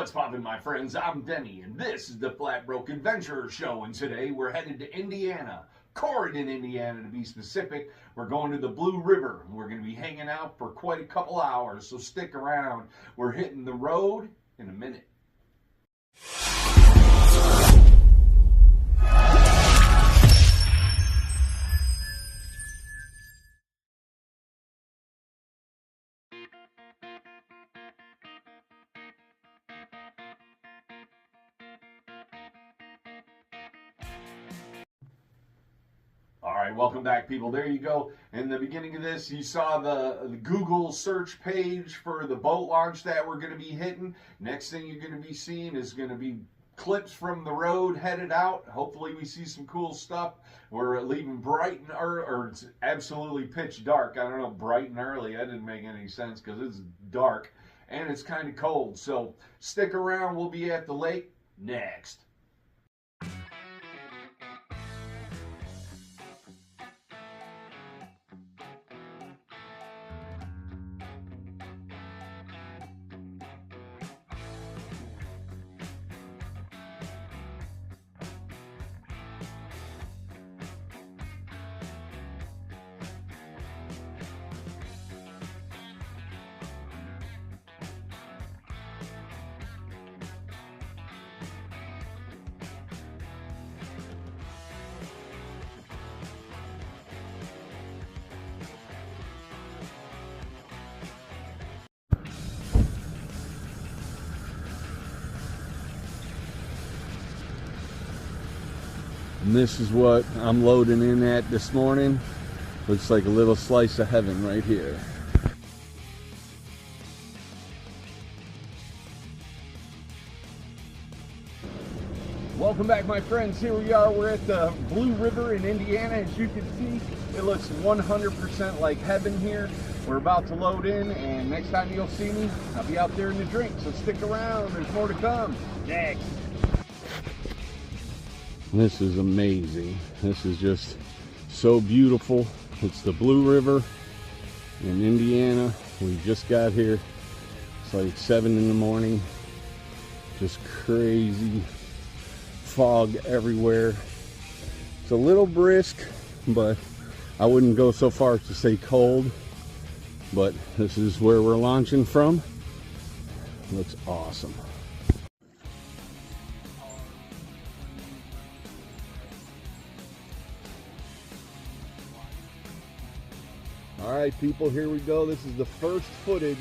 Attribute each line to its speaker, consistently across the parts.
Speaker 1: What's poppin', my friends? I'm Denny, and this is the Flatbroke Adventurer Show, and today we're headed to Indiana, Corydon, Indiana to be specific. We're going to the Blue River, and we're going to be hanging out for quite a couple hours, so stick around. We're hitting the road in a minute. Alright, welcome back, people. There you go. In the beginning of this, you saw the Google search page for the boat launch that we're going to be hitting. Next thing you're going to be seeing is going to be clips from the road headed out. Hopefully we see some cool stuff. We're leaving bright and early, or it's absolutely pitch dark. I don't know, bright and early. That didn't make any sense because it's dark and it's kind of cold. So stick around. We'll be at the lake next. And this is what I'm loading in at this morning. Looks like a little slice of heaven right here. Welcome back, my friends. Here we are. We're at the Blue River in Indiana. As you can see, it looks 100% like heaven here. We're about to load in, and next time you'll see me, I'll be out there in the drink. So stick around. There's more to come. Next. This is amazing. This is just so beautiful. It's the Blue River in Indiana. We just got here. It's like 7 in the morning. Just crazy fog everywhere. It's a little brisk, but I wouldn't go so far as to say cold. But this is where we're launching from. Looks awesome. Alright, people, here we go. This is the first footage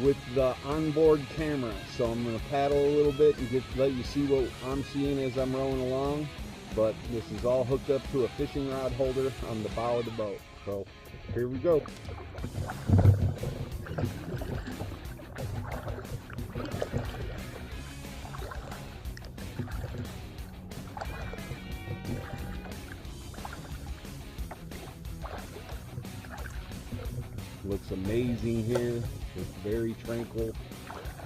Speaker 1: with the onboard camera. So I'm going to paddle a little bit and let you see what I'm seeing as I'm rowing along. But this is all hooked up to a fishing rod holder on the bow of the boat. So here we go. Looks amazing here. It's very tranquil.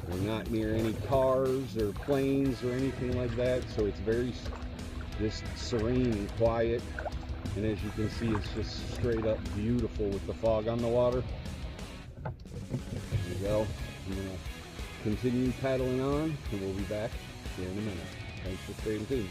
Speaker 1: We're not near any cars or planes or anything like that, so it's very just serene and quiet. And as you can see, it's just straight up beautiful with the fog on the water. There we go. I'm gonna continue paddling on, and we'll be back here in a minute. Thanks for staying tuned.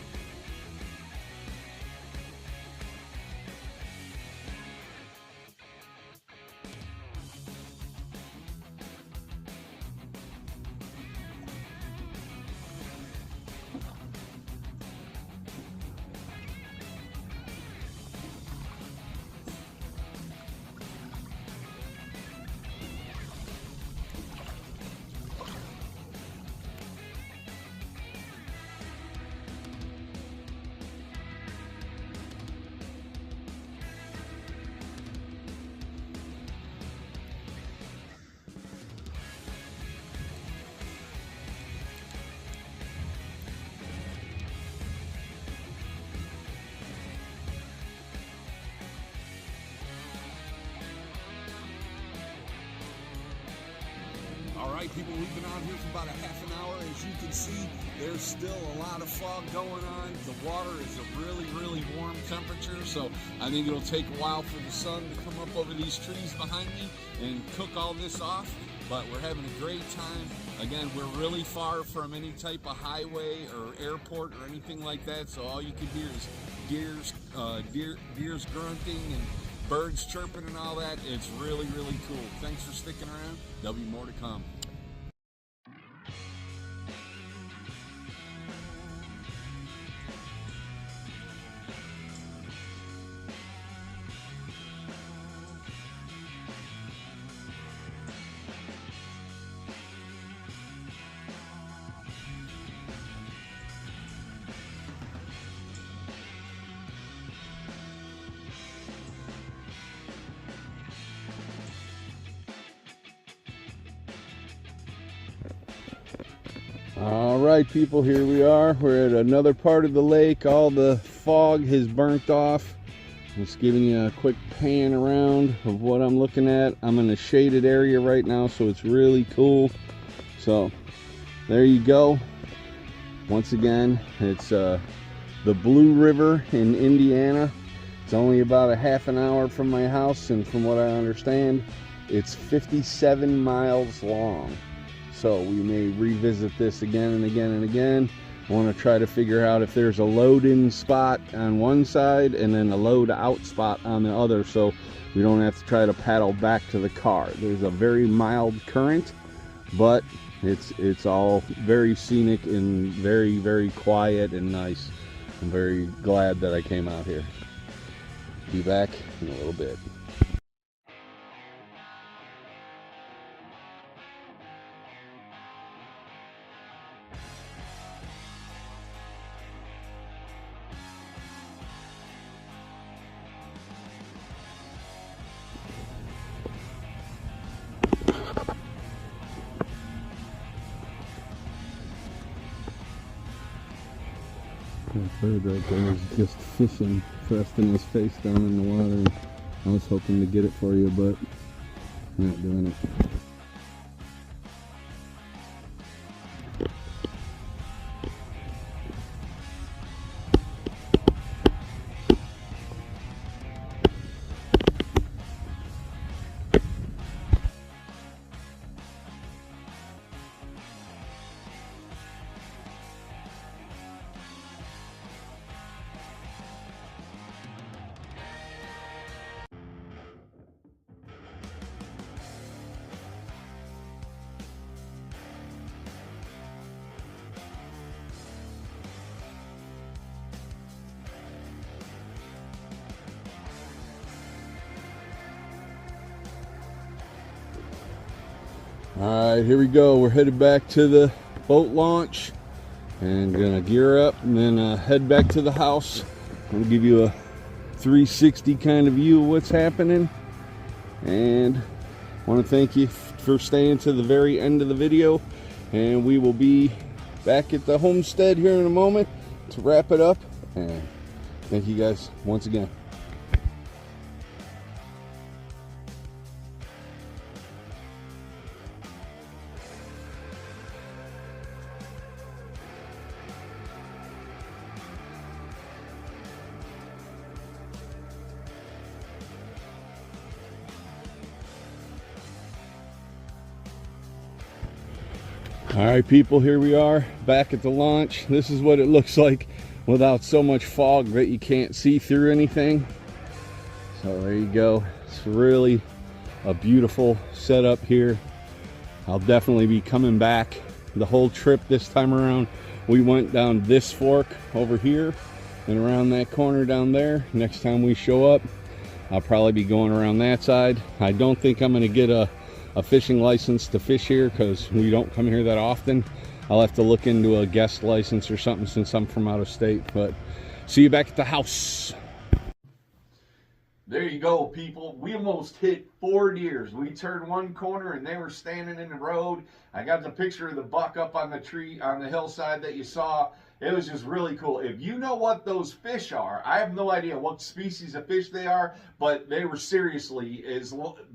Speaker 1: Alright, people, we've been out here for about a half an hour. As you can see, there's still a lot of fog going on. The water is a really, really warm temperature, so I think it'll take a while for the sun to come up over these trees behind me and cook all this off.
Speaker 2: but we're having a great time. Again, we're really far from any type of highway or airport or anything like that, so all you can hear is deers grunting and birds chirping and all that. It's really, really cool. Thanks for sticking around. There'll be more to come.
Speaker 3: All right, people, here we are. We're at another part of the lake. All the fog has burnt off. Just giving you a quick pan around of what I'm looking at. I'm in a shaded area right now, so it's really cool. So there you go. Once again, it's the Blue River in Indiana. It's only about a half an hour from my house, and from what I understand, it's 57 miles long. So we may revisit this again and again and again. I want to try to figure out if there's a load-in spot on one side and then a load-out spot on the other, so we don't have to try to paddle back to the car. There's a very mild current, but it's all very scenic and very, very quiet and nice. I'm very glad that I came out here. Be back in a little bit. That bird right there is just fishing, thrusting his face down in the water. And I was hoping to get it for you, but not doing it. All right, here we go. We're headed back to the boat launch and gonna gear up and then head back to the house. I'll give you a 360 kind of view of what's happening, and I want to thank you for staying to the very end of the video. And we will be back at the homestead here in a moment to wrap it up, and thank you guys once again. All right, people, here we are back at the launch. This is what it looks like without so much fog that you can't see through anything. So there you go. It's really a beautiful setup here. I'll definitely be coming back the whole trip this time around. We went down this fork over here and around that corner down there. Next time we show up, I'll probably be going around that side. I don't think I'm going to get a fishing license to fish here because we don't come here that often. I'll have to look into a guest license or something since I'm from out of state. But see you back at the house.
Speaker 1: There you go, people. We almost hit 4 deers. We turned one corner and they were standing in the road. I got the picture of the buck up on the tree on the hillside that you saw. It was just really cool. If you know what those fish are, I have no idea what species of fish they are, but they were seriously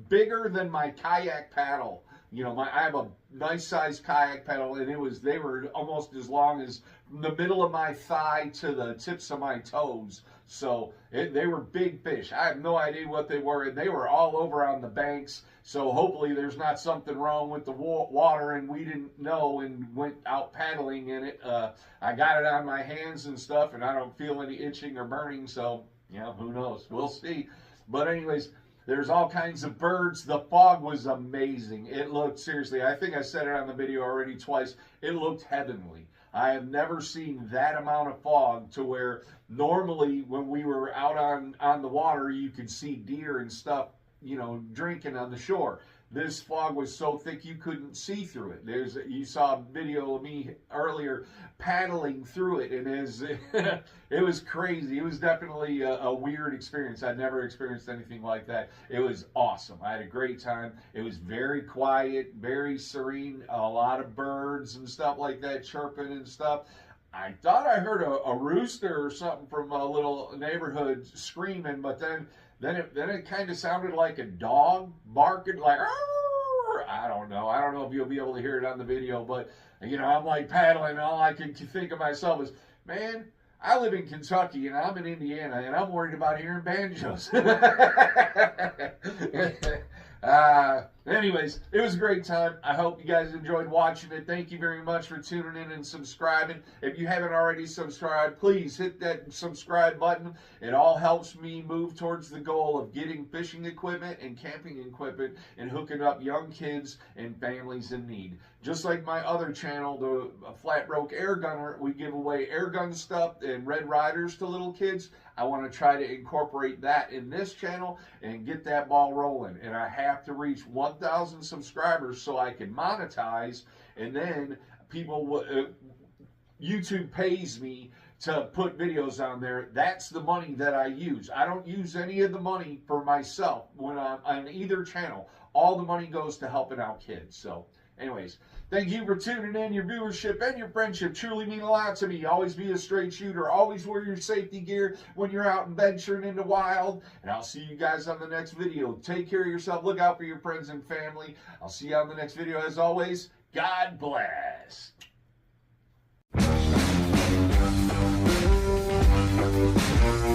Speaker 1: bigger than my kayak paddle. You know, I have a nice sized kayak paddle, and they were almost as long as from the middle of my thigh to the tips of my toes. So they were big fish. I have no idea what they were, and they were all over on the banks. So hopefully there's not something wrong with the water and we didn't know and went out paddling in it. I got it on my hands and stuff, and I don't feel any itching or burning. So, yeah, who knows? We'll see. But anyways, there's all kinds of birds. The fog was amazing. It looked, seriously, I think I said it on the video already twice, it looked heavenly. I have never seen that amount of fog to where normally when we were out on the water, you could see deer and stuff, you know, drinking on the shore. This fog was so thick you couldn't see through it. You saw a video of me earlier paddling through it, and it was crazy. It was definitely a weird experience. I'd never experienced anything like that. It was awesome. I had a great time. It was very quiet, very serene, a lot of birds and stuff like that chirping and stuff. I thought I heard a rooster or something from a little neighborhood screaming, but then it kind of sounded like a dog barking, like, "Arr!" I don't know. I don't know if you'll be able to hear it on the video, but, you know, I'm like paddling, and all I can think of myself is, man, I live in Kentucky, and I'm in Indiana, and I'm worried about hearing banjos. Anyways, it was a great time. I hope you guys enjoyed watching it. Thank you very much for tuning in and subscribing. If you haven't already subscribed, please hit that subscribe button. It all helps me move towards the goal of getting fishing equipment and camping equipment and hooking up young kids and families in need. Just like my other channel, the Flat Broke Air Gunner, we give away air gun stuff and Red Riders to little kids. I want to try to incorporate that in this channel and get that ball rolling. And I have to reach 1,000 subscribers so I can monetize, and then YouTube pays me to put videos on there. That's the money that I use. I don't use any of the money for myself when I'm on either channel. All the money goes to helping out kids. So anyways, thank you for tuning in. Your viewership and your friendship truly mean a lot to me. Always be a straight shooter. Always wear your safety gear when you're out and venturing into wild. And I'll see you guys on the next video. Take care of yourself. Look out for your friends and family. I'll see you on the next video. As always, God bless.
Speaker 4: Thank you.